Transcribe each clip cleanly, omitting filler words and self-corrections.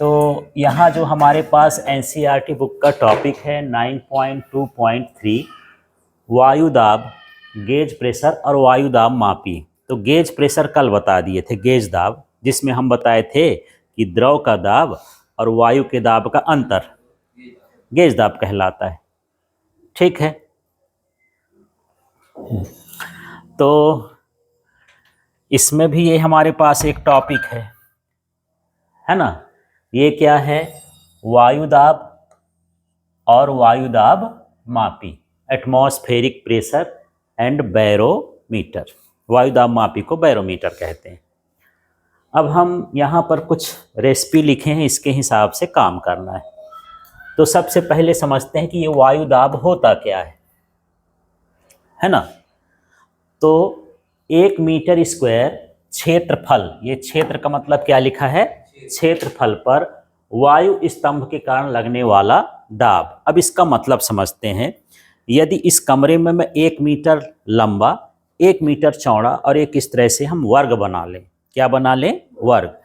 तो यहाँ जो हमारे पास एनसीईआरटी बुक का टॉपिक है 9.2.3 वायु दाब, गेज प्रेशर और वायु दाब मापी। तो गेज प्रेशर कल बता दिए थे, गेज दाब जिसमें हम बताए थे कि द्रव का दाब और वायु के दाब का अंतर गेज दाब कहलाता है। ठीक है, तो इसमें भी ये हमारे पास एक टॉपिक है ना। ये क्या है? वायु दाब और वायु दाब मापी, एटमॉस्फेरिक प्रेशर एंड बैरोमीटर। वायु दाब मापी को बैरोमीटर कहते हैं। अब हम यहाँ पर कुछ रेसिपी लिखे हैं, इसके हिसाब से काम करना है। तो सबसे पहले समझते हैं कि ये वायु दाब होता क्या है ना। तो 1 मीटर स्क्वायर क्षेत्रफल, ये क्षेत्र का मतलब क्या लिखा है? क्षेत्रफल पर वायु स्तंभ के कारण लगने वाला दाब। अब इसका मतलब समझते हैं। यदि इस कमरे में मैं 1 मीटर लंबा, 1 मीटर चौड़ा और एक इस तरह से हम वर्ग बना लें, क्या बना लें? वर्ग।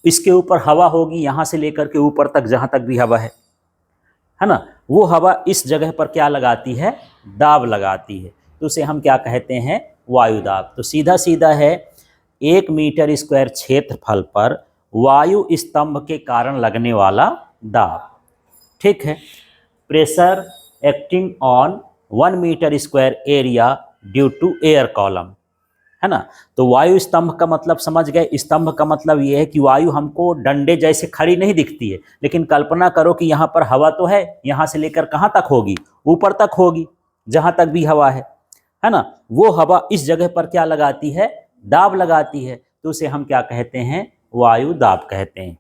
इसके ऊपर हवा होगी, यहाँ से लेकर के ऊपर तक, जहाँ तक भी हवा है ना, वो हवा इस जगह पर क्या लगाती है? दाब लगाती है। तो उसे हम क्या कहते हैं? वायु दाब। तो सीधा सीधा है 1 मीटर स्क्वायर क्षेत्रफल पर वायु स्तंभ के कारण लगने वाला दाब। ठीक है। Pressure acting on 1 metre square area due to air column, है ना। तो वायु स्तंभ का मतलब समझ गए। स्तंभ का मतलब ये है कि वायु हमको डंडे जैसे खड़ी नहीं दिखती है, लेकिन कल्पना करो कि यहाँ पर हवा तो है, यहाँ से लेकर कहाँ तक होगी? ऊपर तक होगी, जहाँ तक भी हवा है ना। वो हवा इस जगह पर क्या लगाती है? दाब लगाती है। तो उसे हम क्या कहते हैं? वायु दाब कहते हैं।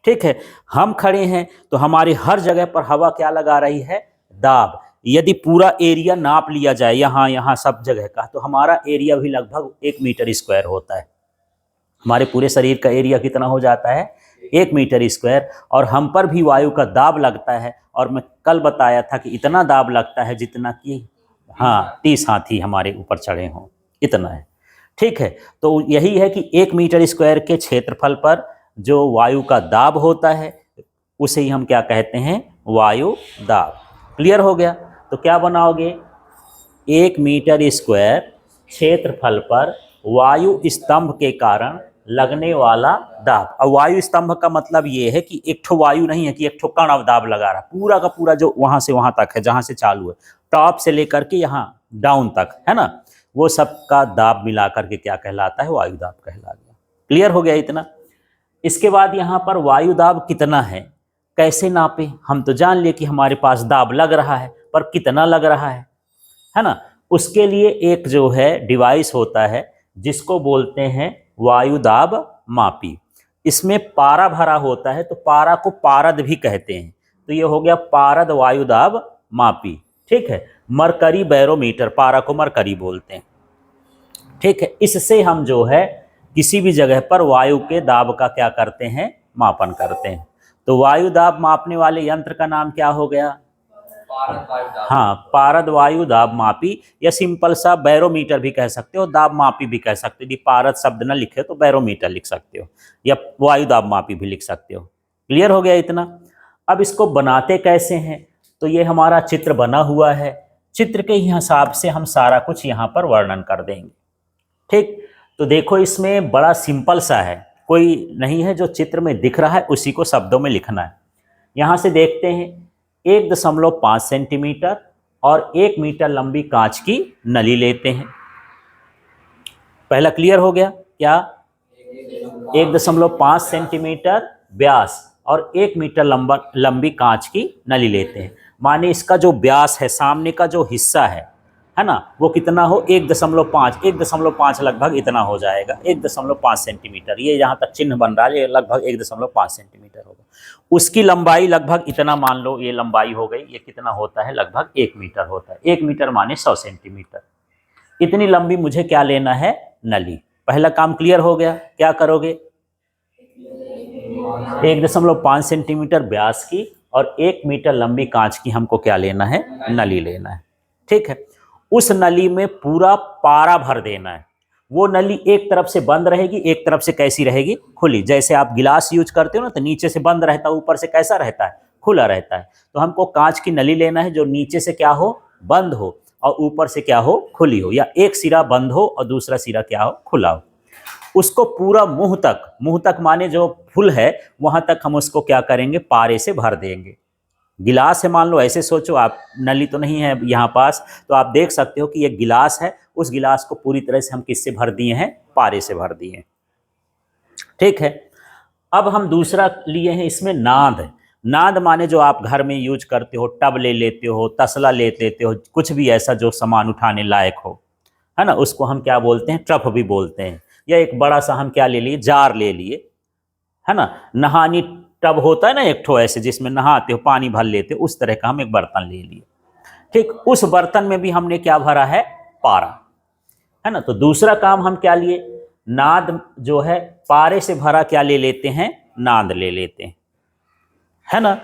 ठीक है। हम खड़े हैं तो हमारे हर जगह पर हवा क्या लगा रही है? दाब। यदि पूरा एरिया नाप लिया जाए, यहाँ सब जगह का, तो हमारा एरिया भी लगभग 1 मीटर स्क्वायर होता है। हमारे पूरे शरीर का एरिया कितना हो जाता है? 1 मीटर स्क्वायर। और हम पर भी वायु का दाब लगता है। और मैं कल बताया था कि इतना दाब लगता है जितना कि 30 हाथी हमारे ऊपर चढ़े हों, इतना है। ठीक है। तो यही है कि 1 मीटर स्क्वायर के क्षेत्रफल पर जो वायु का दाब होता है उसे ही हम क्या कहते हैं? वायु दाब। क्लियर हो गया? तो क्या बनाओगे? 1 मीटर स्क्वायर क्षेत्रफल पर वायु स्तंभ के कारण लगने वाला दाब। अब वायु स्तंभ का मतलब ये है कि एक ठो वायु नहीं है कि एक ठो कण अब दाब लगा रहा, पूरा का पूरा जो वहां से वहां तक है, जहां से चालू है, टॉप से लेकर के यहाँ डाउन तक, है ना, वो सबका दाब मिला करके क्या कहलाता है? वायु दाब कहला गया। क्लियर हो गया इतना? इसके बाद यहाँ पर वायु दाब कितना है, कैसे नापे? हम तो जान लिए कि हमारे पास दाब लग रहा है, पर कितना लग रहा है ना। उसके लिए एक जो है डिवाइस होता है जिसको बोलते हैं वायु दाब मापी। इसमें पारा भरा होता है, तो पारा को पारद भी कहते हैं। तो ये हो गया पारद वायु दाब मापी। ठीक है। मरकरी बैरोमीटर, पारा को मरकरी बोलते हैं। ठीक है। इससे हम जो है किसी भी जगह पर वायु के दाब का क्या करते हैं? मापन करते हैं। तो वायु दाब मापने वाले यंत्र का नाम क्या हो गया? पारद वायु दाब मापी, या सिंपल सा बैरोमीटर भी कह सकते हो, दाब मापी भी कह सकते हो। यदि पारद शब्द न लिखे तो बैरोमीटर लिख सकते हो, या वायु दाब मापी भी लिख सकते हो। क्लियर हो गया इतना? अब इसको बनाते कैसे हैं? तो ये हमारा चित्र बना हुआ है, चित्र के हिसाब से हम सारा कुछ यहाँ पर वर्णन कर देंगे। ठीक। तो देखो, इसमें बड़ा सिंपल सा है, कोई नहीं है, जो चित्र में दिख रहा है उसी को शब्दों में लिखना है। यहाँ से देखते हैं 1.5 सेंटीमीटर और 1 मीटर लंबी कांच की नली लेते हैं। पहला क्लियर हो गया क्या? 1.5 सेंटीमीटर व्यास और 1 मीटर लंबी कांच की नली लेते हैं। माने इसका जो व्यास है, सामने का जो हिस्सा है ना, वो कितना हो? 1.5 लगभग इतना हो जाएगा, 1.5 सेंटीमीटर। ये यहाँ तक चिन्ह बन रहा है, ये लगभग 1.5 सेंटीमीटर होगा। उसकी लंबाई लगभग इतना मान लो, ये लंबाई हो गई। ये कितना होता है? लगभग 1 मीटर होता है। 1 मीटर माने 100 सेंटीमीटर। इतनी लंबी मुझे क्या लेना है? नली। पहला काम क्लियर हो गया। क्या करोगे? 1.5 सेंटीमीटर व्यास की और 1 मीटर लंबी कांच की हमको क्या लेना है? नली लेना है। ठीक है। उस नली में पूरा पारा भर देना है। वो नली एक तरफ से बंद रहेगी, एक तरफ से कैसी रहेगी, खुली। जैसे आप गिलास यूज करते हो ना, तो नीचे से बंद रहता है, ऊपर से कैसा रहता है, खुला रहता है। तो हमको कांच की नली लेना है जो नीचे से क्या हो, बंद हो, और ऊपर से क्या हो, खुली हो, या एक सिरा बंद हो और दूसरा सिरा क्या हो, खुला हो। उसको पूरा मुंह तक माने जो फुल है वहां तक हम उसको क्या करेंगे, पारे से भर देंगे। गिलास है, मान लो ऐसे सोचो आप, नली तो नहीं है यहाँ पास, तो आप देख सकते हो कि ये गिलास है, उस गिलास को पूरी तरह से हम किससे भर दिए हैं, पारे से भर दिए हैं। ठीक है, अब हम दूसरा लिए हैं इसमें नाद। नाद माने जो आप घर में यूज करते हो, टब ले लेते हो, तसला ले लेते हो, कुछ भी ऐसा जो सामान उठाने लायक हो, है ना, उसको हम क्या बोलते हैं, ट्रफ भी बोलते हैं। या एक बड़ा सा हम क्या ले लिए, जार ले लिए, है ना, नहानी टब होता है ना एक ठो ऐसे जिसमें नहाते हो, पानी भर लेते हो, उस तरह का हम एक बर्तन ले लिए। ठीक, उस बर्तन में भी हमने क्या भरा है, पारा, है ना। तो दूसरा काम हम क्या लिए, नाद जो है पारे से भरा क्या ले लेते हैं, नाद ले लेते हैं, है ना।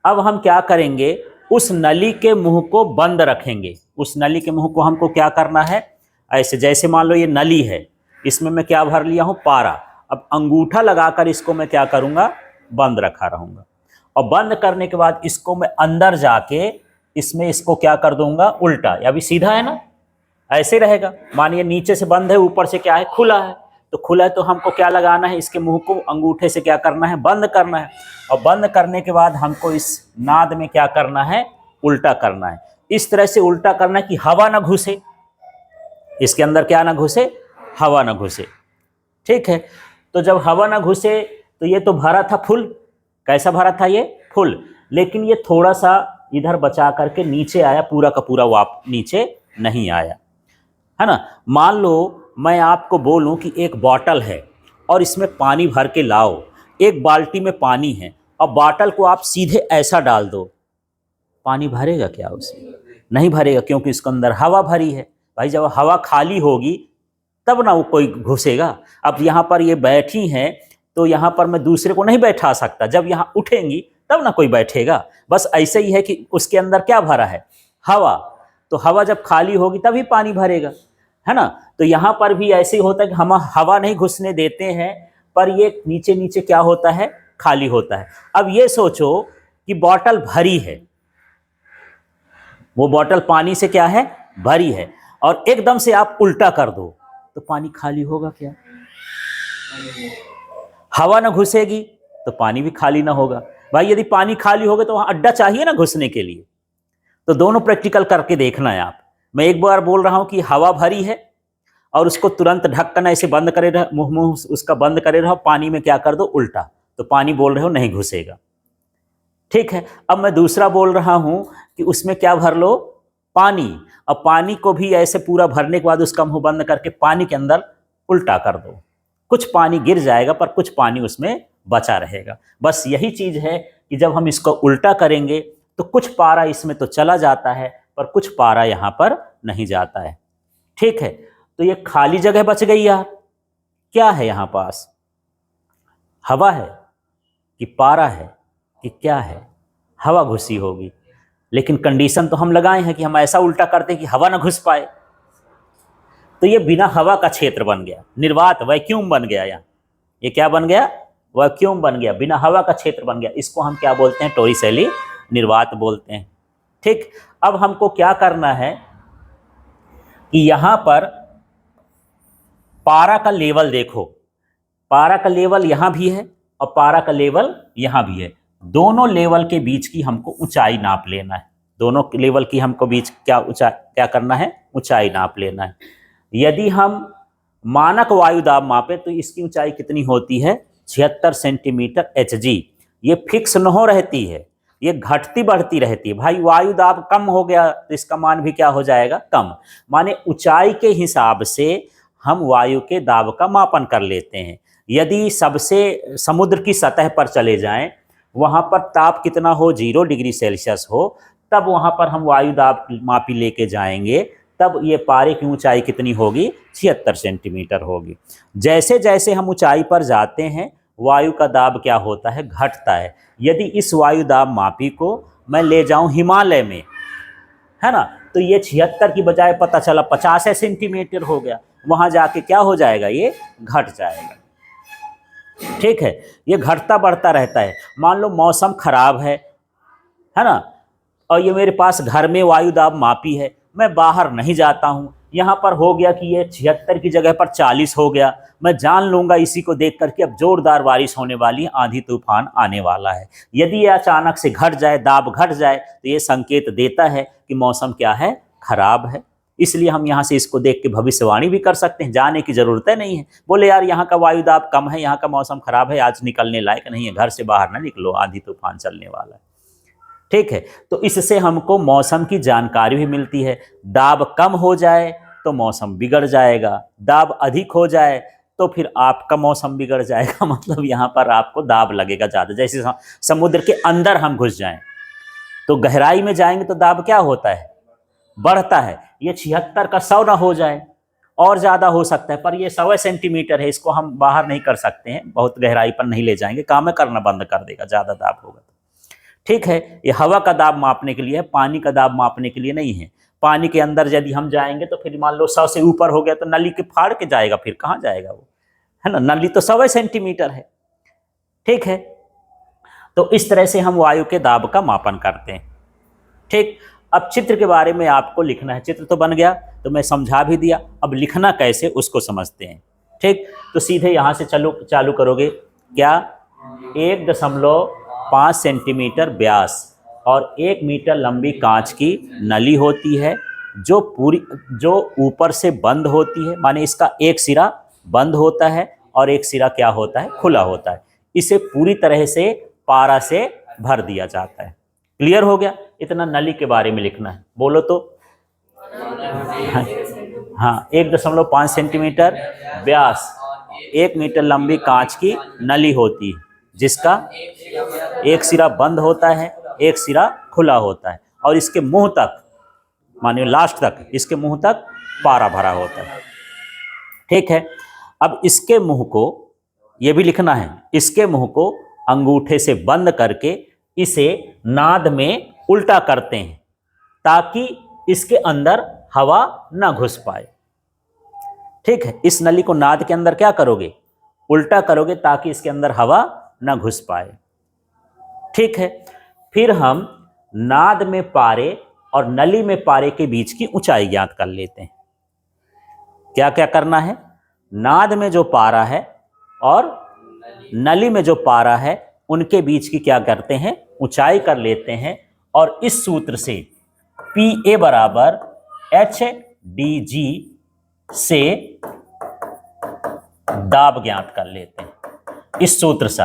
अब हम क्या करेंगे, उस नली के मुंह को बंद रखेंगे। उस नली के मुंह को हमको क्या करना है, ऐसे जैसे मान लो ये नली है, इसमें मैं क्या भर लिया हूं, पारा। अब अंगूठा लगाकर इसको मैं क्या करूंगा, बंद रखा रहूंगा, और बंद करने के बाद इसको मैं अंदर जाके इसमें इसको क्या कर दूंगा, उल्टा। या अभी सीधा है ना, ऐसे रहेगा। मानिए नीचे से बंद है, ऊपर से क्या है, खुला है। तो खुला है तो हमको क्या लगाना है, इसके मुंह को अंगूठे से क्या करना है, बंद करना है। और बंद करने के बाद हमको इस नाद में क्या करना है, उल्टा करना है। इस तरह से उल्टा करना है कि हवा ना घुसे, इसके अंदर क्या ना घुसे, हवा ना घुसे। ठीक है, तो जब हवा ना घुसे तो ये तो भरा था फुल, कैसा भरा था ये, फुल, लेकिन ये थोड़ा सा इधर बचा करके नीचे आया, पूरा का पूरा वाप नीचे नहीं आया, है ना। मान लो मैं आपको बोलूं कि एक बॉटल है और इसमें पानी भर के लाओ, एक बाल्टी में पानी है, और बॉटल को आप सीधे ऐसा डाल दो, पानी भरेगा क्या उसमें, नहीं भरेगा, क्योंकि इसके अंदर हवा भरी है। भाई जब हवा खाली होगी तब ना वो कोई घुसेगा। अब यहाँ पर ये बैठी हैं तो यहाँ पर मैं दूसरे को नहीं बैठा सकता, जब यहाँ उठेंगी तब ना कोई बैठेगा। बस ऐसे ही है कि उसके अंदर क्या भरा है, हवा। तो हवा जब खाली होगी तभी पानी भरेगा, है ना। तो यहाँ पर भी ऐसे ही होता है कि हम हवा नहीं घुसने देते हैं, पर ये नीचे नीचे क्या होता है, खाली होता है। अब ये सोचो कि बॉटल भरी है, वो बॉटल पानी से क्या है, भरी है, और एकदम से आप उल्टा कर दो तो पानी खाली होगा क्या, हवा ना घुसेगी तो पानी भी खाली ना होगा। भाई यदि पानी खाली होगा तो वहां अड्डा चाहिए ना घुसने के लिए। तो दोनों प्रैक्टिकल करके देखना है आप। मैं एक बार बोल रहा हूं कि हवा भरी है और उसको तुरंत ढक्कन ऐसे बंद करे रहो, मुंह उसका बंद करे रहो, पानी में क्या कर दो, उल्टा, तो पानी बोल रहे हो नहीं घुसेगा। ठीक है, अब मैं दूसरा बोल रहा हूं कि उसमें क्या भर लो, पानी। अब पानी को भी ऐसे पूरा भरने के बाद उसका मुंह बंद करके पानी के अंदर उल्टा कर दो, कुछ पानी गिर जाएगा पर कुछ पानी उसमें बचा रहेगा। बस यही चीज है कि जब हम इसको उल्टा करेंगे तो कुछ पारा इसमें तो चला जाता है पर कुछ पारा यहां पर नहीं जाता है। ठीक है, तो ये खाली जगह बच गई यार, क्या है यहां पास, हवा है कि पारा है कि क्या है, हवा घुसी होगी, लेकिन कंडीशन तो हम लगाए हैं कि हम ऐसा उल्टा करते कि हवा ना घुस पाए। तो ये बिना हवा का क्षेत्र बन गया, निर्वात वैक्यूम बन गया। यहाँ ये क्या बन गया, वैक्यूम बन गया, बिना हवा का क्षेत्र बन गया। इसको हम क्या बोलते हैं, टोरिसेली निर्वात बोलते हैं। ठीक, अब हमको क्या करना है कि यहां पर पारा का लेवल देखो, पारा का लेवल यहां भी है और पारा का लेवल यहां भी है। दोनों लेवल के बीच की हमको ऊंचाई नाप लेना है। दोनों लेवल की हमको बीच क्या करना है, ऊंचाई नाप लेना है। यदि हम मानक वायु दाब मापे तो इसकी ऊंचाई कितनी होती है, 76 सेंटीमीटर Hg। ये फिक्स न हो रहती है, ये घटती बढ़ती रहती है। भाई वायु दाब कम हो गया तो इसका मान भी क्या हो जाएगा, कम। माने ऊंचाई के हिसाब से हम वायु के दाब का मापन कर लेते हैं। यदि सबसे समुद्र की सतह पर चले जाएं, वहां पर ताप कितना हो, 0 डिग्री सेल्सियस हो, तब वहां पर हम वायु दाब मापी लेके जाएंगे, तब ये पारे की ऊंचाई कितनी होगी, 76 सेंटीमीटर होगी। जैसे जैसे हम ऊंचाई पर जाते हैं वायु का दाब क्या होता है, घटता है। यदि इस वायु दाब मापी को मैं ले जाऊं हिमालय में, है ना, तो ये 76 की बजाय पता चला 50 सेंटीमीटर हो गया। वहाँ जाके क्या हो जाएगा, ये घट जाएगा। ठीक है, ये घटता बढ़ता रहता है। मान लो मौसम खराब है ना, और ये मेरे पास घर में वायु दाब मापी है, मैं बाहर नहीं जाता हूँ, यहाँ पर हो गया कि ये 76 की जगह पर 40 हो गया, मैं जान लूँगा इसी को देख करके अब जोरदार बारिश होने वाली है, आंधी तूफान आने वाला है। यदि ये अचानक से घट जाए, दाब घट जाए, तो ये संकेत देता है कि मौसम क्या है, खराब है। इसलिए हम यहाँ से इसको देख के भविष्यवाणी भी कर सकते हैं, जाने की ज़रूरत नहीं है। बोले यार यहाँ का वायु दाब कम है, यहाँ का मौसम खराब है, आज निकलने लायक नहीं है, घर से बाहर ना निकलो, आंधी तूफान चलने वाला है। ठीक है, तो इससे हमको मौसम की जानकारी भी मिलती है। दाब कम हो जाए तो मौसम बिगड़ जाएगा, दाब अधिक हो जाए तो फिर आपका मौसम बिगड़ जाएगा। मतलब यहाँ पर आपको दाब लगेगा ज़्यादा। जैसे समुद्र के अंदर हम घुस जाएं तो गहराई में जाएंगे तो दाब क्या होता है, बढ़ता है। ये 76 का 100 ना हो जाए, और ज़्यादा हो सकता है, पर ये 100 सेंटीमीटर है, इसको हम बाहर नहीं कर सकते हैं, बहुत गहराई पर नहीं ले जाएंगे, काम करना बंद कर देगा ज़्यादा दाब होगा तो। ठीक है, ये हवा का दाब मापने के लिए है, पानी का दाब मापने के लिए नहीं है। पानी के अंदर यदि हम जाएंगे तो फिर मान लो 100 से ऊपर हो गया तो नली के फाड़ के जाएगा, फिर कहाँ जाएगा वो, है ना, नली तो 100 सेंटीमीटर है। ठीक है, तो इस तरह से हम वायु के दाब का मापन करते हैं। ठीक, अब चित्र के बारे में आपको लिखना है। चित्र तो बन गया, तो मैं समझा भी दिया, अब लिखना कैसे उसको समझते हैं। ठीक, तो सीधे यहाँ से चालू करोगे। क्या, 1.5 सेंटीमीटर व्यास और 1 मीटर लंबी कांच की नली होती है, जो ऊपर से बंद होती है, माने इसका एक सिरा बंद होता है और एक सिरा क्या होता है, खुला होता है। इसे पूरी तरह से पारा से भर दिया जाता है। क्लियर हो गया? इतना नली के बारे में लिखना है, बोलो तो। हाँ, 1.5 सेंटीमीटर व्यास, 1 मीटर लंबी कांच की नली होती है, जिसका एक सिरा बंद होता है, एक सिरा खुला होता है, और इसके मुंह तक, मानिए लास्ट तक, इसके मुंह तक पारा भरा होता है। ठीक है, अब इसके मुंह को, ये भी लिखना है, इसके मुंह को अंगूठे से बंद करके इसे नाद में उल्टा करते हैं, ताकि इसके अंदर हवा ना घुस पाए। ठीक है, इस नली को नाद के अंदर क्या करोगे, उल्टा करोगे, ताकि इसके अंदर हवा ना घुस पाए। ठीक है, फिर हम नाद में पारे और नली में पारे के बीच की ऊंचाई ज्ञात कर लेते हैं। क्या क्या करना है, नाद में जो पारा है और नली में जो पारा है, उनके बीच की क्या करते हैं, ऊंचाई कर लेते हैं, और इस सूत्र से PA बराबर HDG से दाब ज्ञात कर लेते हैं, इस सूत्र से,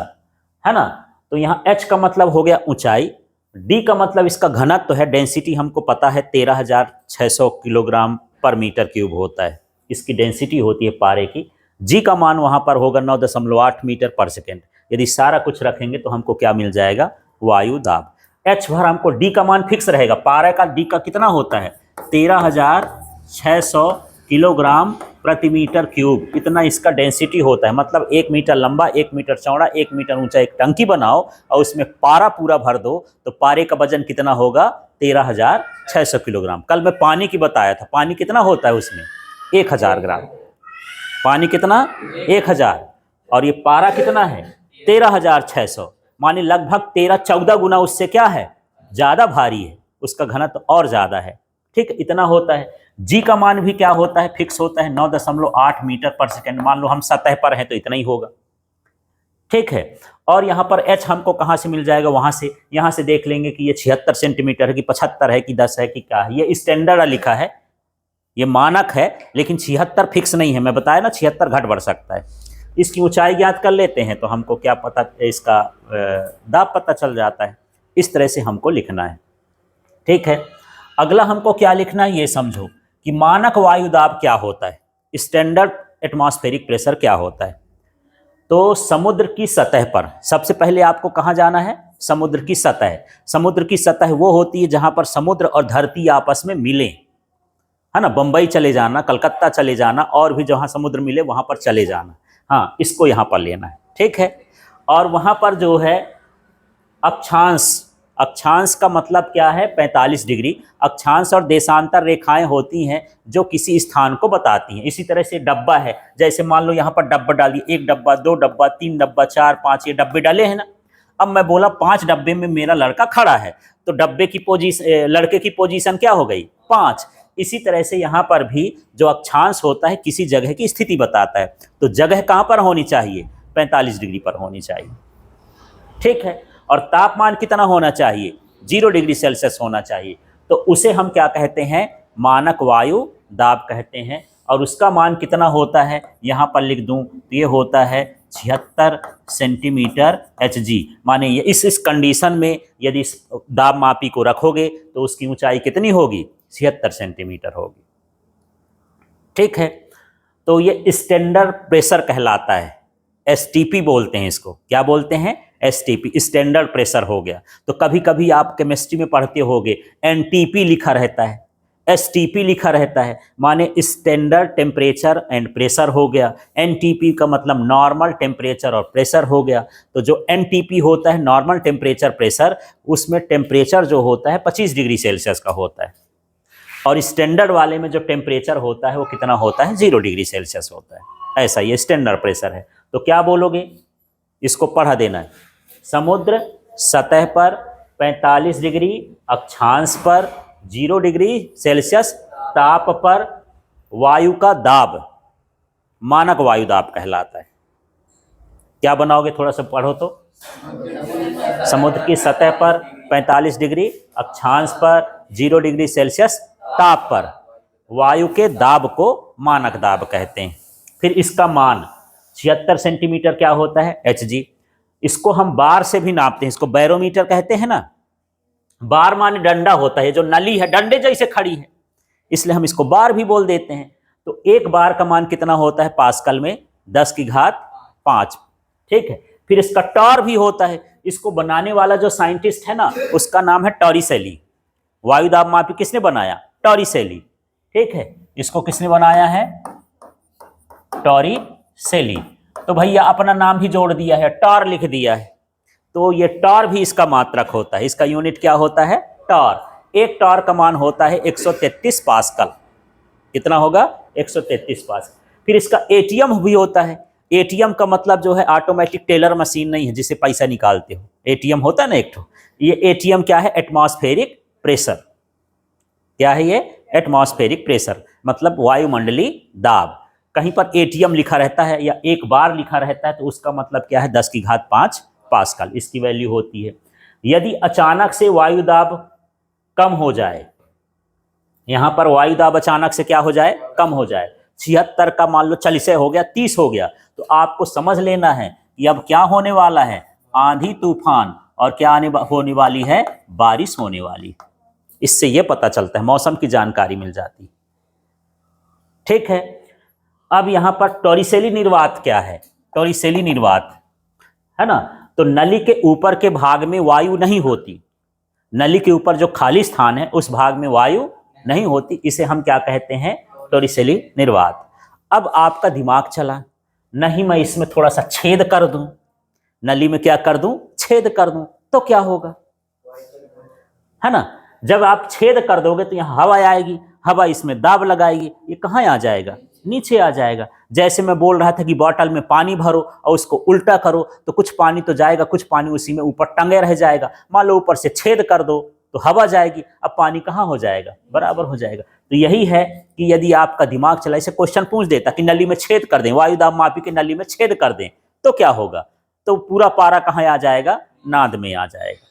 है ना। तो यहाँ H का मतलब हो गया ऊंचाई, D का मतलब इसका घनत्व तो है, डेंसिटी हमको पता है 13,600 किलोग्राम पर मीटर क्यूब होता है, इसकी डेंसिटी होती है पारे की। G का मान वहाँ पर होगा 9.8 मीटर पर सेकेंड। यदि सारा कुछ रखेंगे तो हमको क्या मिल जाएगा, वायु दाब। H भर हमको, D का मान फिक्स रहेगा, पारे का D का कितना होता है, 13,600 किलोग्राम प्रति मीटर क्यूब, इतना इसका डेंसिटी होता है। मतलब 1 मीटर लंबा, 1 मीटर चौड़ा, 1 मीटर ऊंचा एक टंकी बनाओ और उसमें पारा पूरा भर दो, तो पारे का वजन कितना होगा, 13,600 किलोग्राम। कल मैं पानी की बताया था, पानी कितना होता है उसमें, 1000 ग्राम। पानी कितना, 1000, और ये पारा कितना है, 13,600, माने लगभग 13-14 गुना उससे क्या है, ज़्यादा भारी है, उसका घनत्व और ज़्यादा है। ठीक, इतना होता है। G का मान भी क्या होता है, फिक्स होता है, 9.8 मीटर पर सेकेंड। मान लो हम सतह पर हैं तो इतना ही होगा। ठीक है, और यहाँ पर H हमको कहाँ से मिल जाएगा, वहाँ से, यहाँ से देख लेंगे कि ये 76 सेंटीमीटर है कि 75 है कि 10 है कि क्या है। ये स्टैंडर्ड लिखा है, ये मानक है, लेकिन 76 फिक्स नहीं है। मैं बताया ना, 76 घट बढ़ सकता है। इसकी ऊंचाई ज्ञात कर लेते हैं तो हमको क्या पता, इसका दाब पता चल जाता है। इस तरह से हमको लिखना है। ठीक है, अगला हमको क्या लिखना है, ये समझो कि मानक वायु दाब क्या होता है, स्टैंडर्ड एटमॉस्फेरिक प्रेशर क्या होता है। तो समुद्र की सतह पर सबसे पहले आपको कहाँ जाना है, समुद्र की सतह। समुद्र की सतह वो होती है जहाँ पर समुद्र और धरती आपस में मिले, है ना। बंबई चले जाना, कलकत्ता चले जाना, और भी जहाँ समुद्र मिले वहाँ पर चले जाना। हाँ, इसको यहाँ पर लेना है। ठीक है, और वहाँ पर जो है अक्षांश, अक्षांश का मतलब क्या है? 45 डिग्री। अक्षांश और देशांतर रेखाएं होती हैं जो किसी स्थान को बताती हैं। इसी तरह से डब्बा है, जैसे मान लो यहाँ पर डब्बा डाल दिए, 1 डब्बा, 2 डब्बा, 3 डब्बा, 4, 5, ये डब्बे डाले हैं ना। अब मैं बोला 5 डब्बे में मेरा लड़का खड़ा है, तो डब्बे की लड़के की पोजीशन क्या हो गई? 5। इसी तरह से यहाँ पर भी जो अक्षांश होता है किसी जगह की स्थिति बताता है, तो जगह कहाँ पर होनी चाहिए? 45 डिग्री पर होनी चाहिए, ठीक है। और तापमान कितना होना चाहिए? 0 डिग्री सेल्सियस होना चाहिए। तो उसे हम क्या कहते हैं? मानक वायु दाब कहते हैं। और उसका मान कितना होता है? यहाँ पर लिख दूं तो ये होता है 76 सेंटीमीटर Hg। माने ये इस कंडीशन में यदि इस दाब मापी को रखोगे तो उसकी ऊंचाई कितनी होगी? 76 सेंटीमीटर होगी, ठीक है। तो ये स्टैंडर्ड प्रेशर कहलाता है, STP बोलते हैं इसको। क्या बोलते हैं? STP, स्टैंडर्ड प्रेशर हो गया। तो कभी कभी आप केमिस्ट्री में पढ़ते होगे NTP लिखा रहता है, STP लिखा रहता है, माने स्टैंडर्ड टेम्परेचर एंड प्रेशर हो गया। NTP का मतलब नॉर्मल टेम्परेचर और प्रेशर हो गया। तो जो NTP होता है, नॉर्मल टेम्परेचर प्रेशर, उसमें टेम्परेचर जो होता है 25 डिग्री सेल्सियस का होता है, और स्टैंडर्ड वाले में जो टेम्परेचर होता है वो कितना होता है? 0 डिग्री सेल्सियस होता है। ऐसा ये स्टैंडर्ड प्रेशर है। तो क्या बोलोगे? इसको पढ़ा देना है। समुद्र सतह पर 45 डिग्री, अक्षांश पर 0 डिग्री सेल्सियस, ताप पर वायु का दाब मानक वायु दाब कहलाता है। क्या बनाओगे? थोड़ा सा पढ़ो तो। समुद्र की सतह पर 45 डिग्री, अक्षांश पर 0 डिग्री सेल्सियस, ताप पर वायु के दाब को मानक दाब कहते हैं। फिर इसका मान 76 सेंटीमीटर क्या होता है? Hg। इसको हम बार से भी नापते हैं, इसको बैरोमीटर कहते हैं ना। बार माने डंडा होता है, जो नली है डंडे जैसे खड़ी है, इसलिए हम इसको बार भी बोल देते हैं। तो एक बार का मान कितना होता है पास्कल में? 10 की घात 5, ठीक है। फिर इसका टॉर भी होता है। इसको बनाने वाला जो साइंटिस्ट है ना, उसका नाम है टॉरिसेली। वायु दाब मापी किसने बनाया? टॉरिसेली, ठीक है। इसको किसने बनाया है? टॉरिसेली। तो भैया अपना नाम भी जोड़ दिया है, टॉर लिख दिया है। तो ये टॉर भी इसका मात्रक होता है। इसका यूनिट क्या होता है? टॉर। एक टॉर का मान होता है 133 पास्कल। कितना होगा? 133 पास्कल। फिर इसका एटीएम भी होता है। एटीएम का मतलब जो है ऑटोमेटिक टेलर मशीन नहीं है जिससे पैसा निकालते हो। एटीएम होता है ना एक ठो। ये एटीएम क्या है? Atmospheric pressure. क्या है ये? एटमॉस्फेरिक प्रेशर मतलब वायुमंडली दाब। कहीं पर एटीएम लिखा रहता है या एक बार लिखा रहता है तो उसका मतलब क्या है? 10 की घात 5 पास्कल इसकी वैल्यू होती है। यदि अचानक से वायु दाब कम हो जाए, यहां पर वायु दाब अचानक से क्या हो जाए? कम हो जाए। 76 का मान लो 40 हो गया, 30 हो गया, तो आपको समझ लेना है कि अब क्या होने वाला है? आंधी तूफान। और क्या होने वाली है? बारिश होने वाली। इससे यह पता चलता है, मौसम की जानकारी मिल जाती, ठीक है। अब यहां पर टॉरिसेली निर्वात क्या है? टॉरिसेली निर्वात है ना। तो नली के ऊपर के भाग में वायु नहीं होती। नली के ऊपर जो खाली स्थान है उस भाग में वायु नहीं होती। इसे हम क्या कहते हैं? टॉरिसेली निर्वात। अब आपका दिमाग चला, नहीं मैं इसमें थोड़ा सा छेद कर दूं, नली में क्या कर दूं? छेद कर दूं, तो क्या होगा? है ना। जब आप छेद कर दोगे तो यहां हवा आएगी, हवा इसमें दाब लगाएगी, ये कहां आ जाएगा? नीचे आ जाएगा। जैसे मैं बोल रहा था कि बोतल में पानी भरो और उसको उल्टा करो तो कुछ पानी तो जाएगा, कुछ पानी उसी में ऊपर टंगे रह जाएगा। मान लो ऊपर से छेद कर दो तो हवा जाएगी, अब पानी कहाँ हो जाएगा? बराबर हो जाएगा। तो यही है कि यदि आपका दिमाग चला, इसे क्वेश्चन पूछ देता कि नली में छेद कर दें, वायु दाब मापी के नली में छेद कर दें तो क्या होगा? तो पूरा पारा कहाँ आ जाएगा? नाद में आ जाएगा।